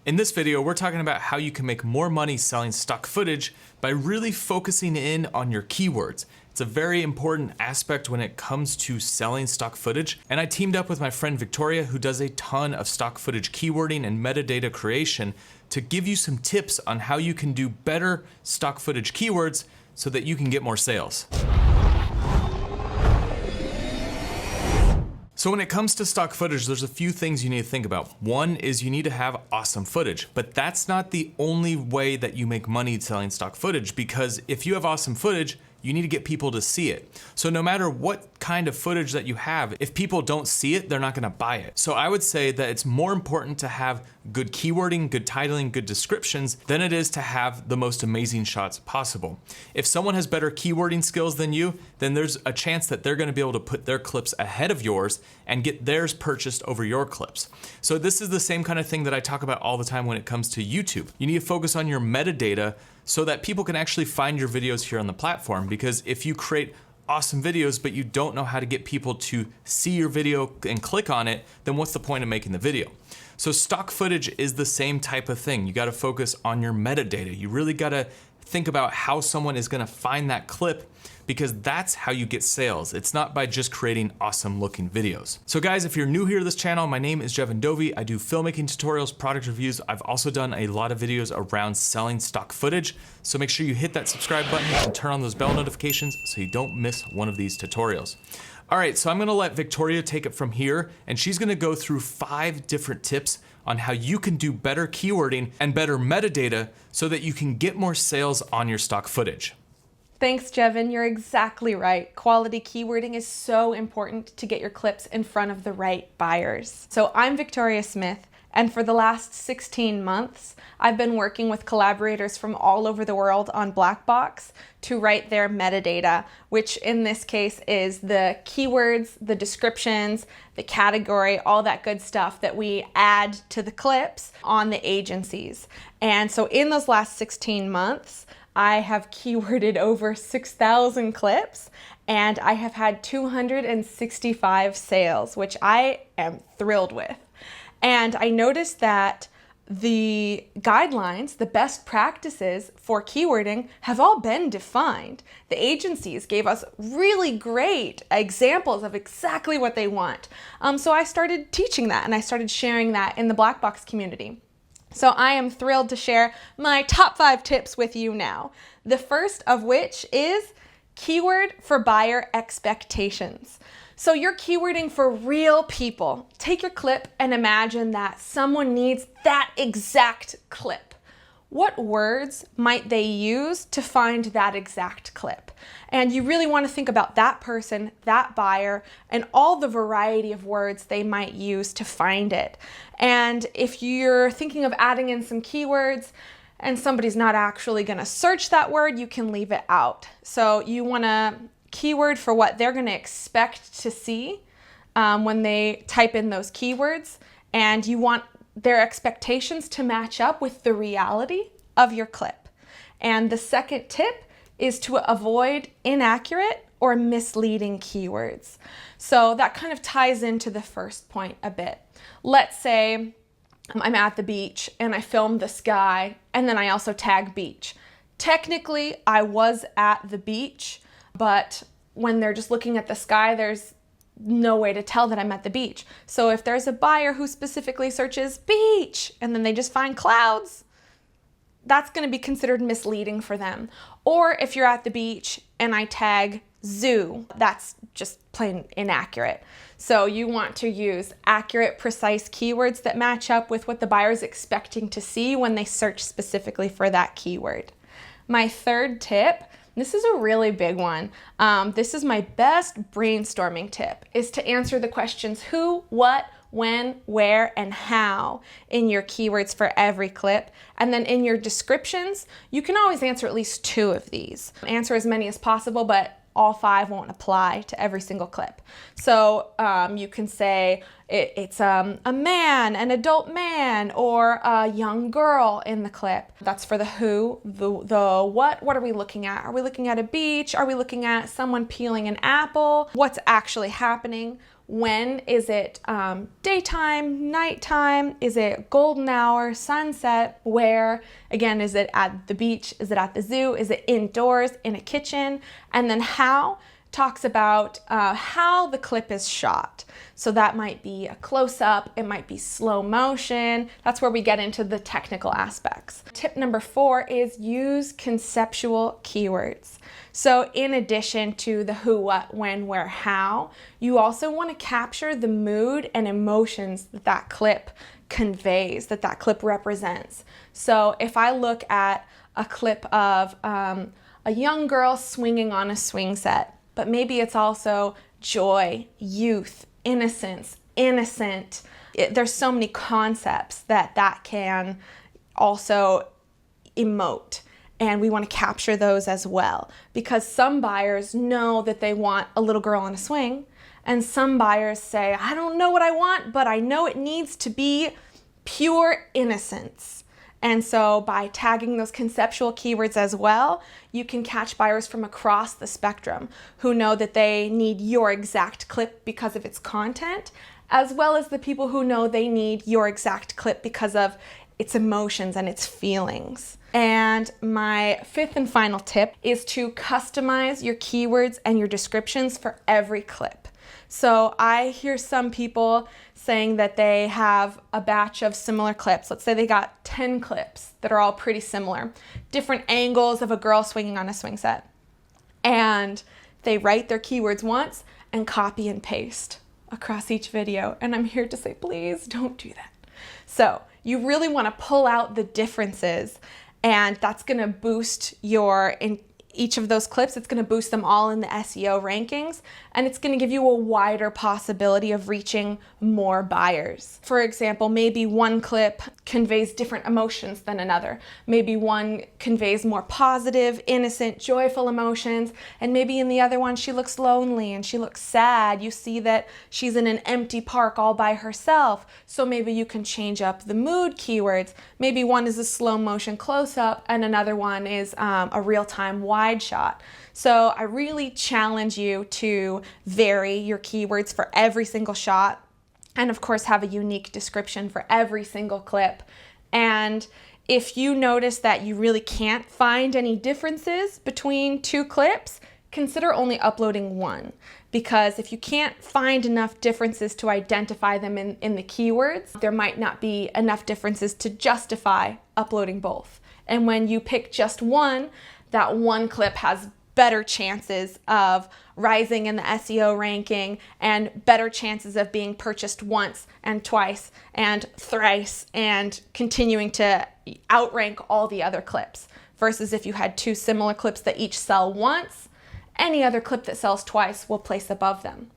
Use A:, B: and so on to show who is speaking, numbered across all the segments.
A: In this video, we're talking about how you can make more money selling stock footage by really focusing in on your keywords. It's a very important aspect when it comes to selling stock footage. And I teamed up with my friend Victoria, who does a ton of stock footage keywording and metadata creation, to give you some tips on how you can do better stock footage keywords so that you can get more sales. So when it comes to stock footage, there's a few things you need to think about. One is you need to have awesome footage, but that's not the only way that you make money selling stock footage, because if you have awesome footage, you need to get people to see it. So no matter what kind of footage that you have, if people don't see it, they're not gonna buy it. So I would say that it's more important to have good keywording, good titling, good descriptions than it is to have the most amazing shots possible. If someone has better keywording skills than you, then there's a chance that they're gonna be able to put their clips ahead of yours and get theirs purchased over your clips. So this is the same kind of thing that I talk about all the time when it comes to YouTube. You need to focus on your metadata so that people can actually find your videos here on the platform, because if you create awesome videos but you don't know how to get people to see your video and click on it, then what's the point of making the video? So stock footage is the same type of thing. You gotta focus on your metadata. You really gotta think about how someone is gonna find that clip, because that's how you get sales. It's not by just creating awesome looking videos. So guys, if you're new here to this channel, my name is Jevin Dovey. I do filmmaking tutorials, product reviews. I've also done a lot of videos around selling stock footage. So make sure you hit that subscribe button and turn on those bell notifications so you don't miss one of these tutorials. All right, so I'm gonna let Victoria take it from here, and she's gonna go through 5 different tips on how you can do better keywording and better metadata so that you can get more sales on your stock footage.
B: Thanks, Jevin. You're exactly right. Quality keywording is so important to get your clips in front of the right buyers. So I'm Victoria Smith, and for the last 16 months, I've been working with collaborators from all over the world on Blackbox to write their metadata, which in this case is the keywords, the descriptions, the category, all that good stuff that we add to the clips on the agencies. And so in those last 16 months, I have keyworded over 6,000 clips, and I have had 265 sales, which I am thrilled with. And I noticed that the guidelines, the best practices for keywording have all been defined. The agencies gave us really great examples of exactly what they want. So I started teaching that, and I started sharing that in the Blackbox community. So I am thrilled to share my top 5 tips with you now. The first of which is keyword for buyer expectations. So you're keywording for real people. Take your clip and imagine that someone needs that exact clip. What words might they use to find that exact clip? And you really want to think about that person, that buyer, and all the variety of words they might use to find it. And if you're thinking of adding in some keywords and somebody's not actually going to search that word, you can leave it out. So you want to keyword for what they're going to expect to see when they type in those keywords, and you want their expectations to match up with the reality of your clip. And the second tip is to avoid inaccurate or misleading keywords. So that kind of ties into the first point a bit. Let's say I'm at the beach and I film the sky, and then I also tag beach. Technically, I was at the beach, but when they're just looking at the sky, there's no way to tell that I'm at the beach. So if there's a buyer who specifically searches beach and then they just find clouds, that's going to be considered misleading for them. Or if you're at the beach and I tag zoo, that's just plain inaccurate. So you want to use accurate, precise keywords that match up with what the buyer is expecting to see when they search specifically for that keyword. My third tip, this is a really big one. This is my best brainstorming tip, is to answer the questions who, what, when, where, and how in your keywords for every clip. And then in your descriptions, you can always answer at least 2 of these. Answer as many as possible, but all 5 won't apply to every single clip. So you can say it's a man, an adult man, or a young girl in the clip. That's for the who. The what are we looking at? Are we looking at a beach? Are we looking at someone peeling an apple? What's actually happening? When is it daytime, nighttime? Is it golden hour, sunset? Where? Again, is it at the beach? Is it at the zoo? Is it indoors, in a kitchen? And then how talks about how the clip is shot. So that might be a close-up, it might be slow motion. That's where we get into the technical aspects. Tip number 4 is use conceptual keywords. So in addition to the who, what, when, where, how, you also want to capture the mood and emotions that that clip conveys, that that clip represents. So if I look at a clip of a young girl swinging on a swing set, but maybe it's also joy, youth, innocence, innocent. There's so many concepts that can also emote. And we want to capture those as well, because some buyers know that they want a little girl on a swing, and some buyers say, I don't know what I want, but I know it needs to be pure innocence. And so by tagging those conceptual keywords as well, you can catch buyers from across the spectrum who know that they need your exact clip because of its content, as well as the people who know they need your exact clip because of its emotions and its feelings. And my 5th and final tip is to customize your keywords and your descriptions for every clip. So I hear some people saying that they have a batch of similar clips. Let's say they got 10 clips that are all pretty similar, different angles of a girl swinging on a swing set. And they write their keywords once and copy and paste across each video. And I'm here to say, please don't do that. So you really want to pull out the differences, and that's going to boost in each of those clips. It's going to boost them all in the SEO rankings, and it's going to give you a wider possibility of reaching more buyers. For example, maybe one clip conveys different emotions than another. Maybe one conveys more positive, innocent, joyful emotions, and maybe in the other one she looks lonely and she looks sad. You see that she's in an empty park all by herself, so maybe you can change up the mood keywords. Maybe one is a slow motion close-up and another one is a real-time wide shot. So I really challenge you to vary your keywords for every single shot, and of course have a unique description for every single clip. And if you notice that you really can't find any differences between two clips, consider only uploading one, because if you can't find enough differences to identify them in the keywords, there might not be enough differences to justify uploading both. And when you pick just one, that one clip has better chances of rising in the SEO ranking and better chances of being purchased once and twice and thrice and continuing to outrank all the other clips. Versus if you had two similar clips that each sell once, any other clip that sells twice will place above them.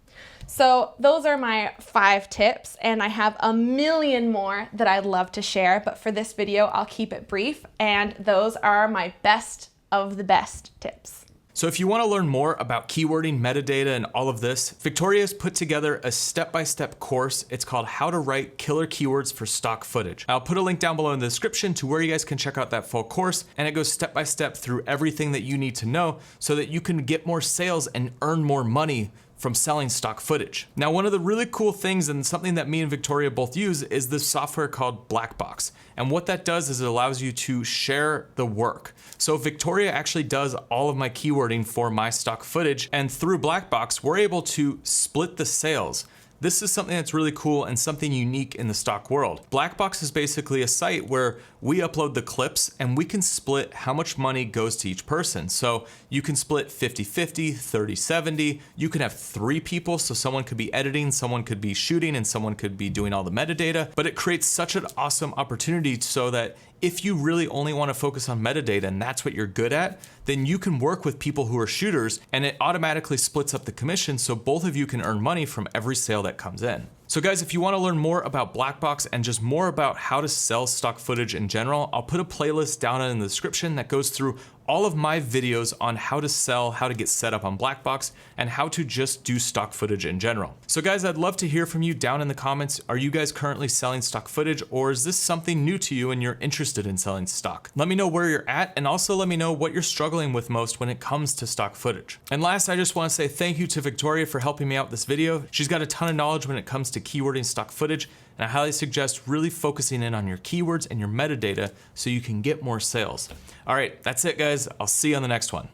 B: So those are my 5 tips, and I have a million more that I'd love to share, but for this video, I'll keep it brief, and those are my best of the best tips.
A: So if you want to learn more about keywording, metadata, and all of this, Victoria has put together a step-by-step course. It's called How to Write Killer Keywords for Stock Footage. I'll put a link down below in the description to where you guys can check out that full course, and it goes step-by-step through everything that you need to know so that you can get more sales and earn more money from selling stock footage. Now, one of the really cool things, and something that me and Victoria both use, is this software called Blackbox. And what that does is it allows you to share the work. So Victoria actually does all of my keywording for my stock footage, and through Blackbox, we're able to split the sales. This is something that's really cool and something unique in the stock world. Blackbox is basically a site where we upload the clips and we can split how much money goes to each person. So you can split 50-50, 30-70. You can have 3 people, so someone could be editing, someone could be shooting, and someone could be doing all the metadata. But it creates such an awesome opportunity so that if you really only want to focus on metadata and that's what you're good at, then you can work with people who are shooters, and it automatically splits up the commission so both of you can earn money from every sale that comes in. So guys, if you want to learn more about Blackbox and just more about how to sell stock footage in general, I'll put a playlist down in the description that goes through all of my videos on how to sell, how to get set up on Blackbox, and how to just do stock footage in general. So guys, I'd love to hear from you down in the comments. Are you guys currently selling stock footage, or is this something new to you and you're interested in selling stock? Let me know where you're at, and also let me know what you're struggling with most when it comes to stock footage. And last, I just want to say thank you to Victoria for helping me out this video. She's got a ton of knowledge when it comes to keywording stock footage, and I highly suggest really focusing in on your keywords and your metadata so you can get more sales. All right, that's it guys. I'll see you on the next one.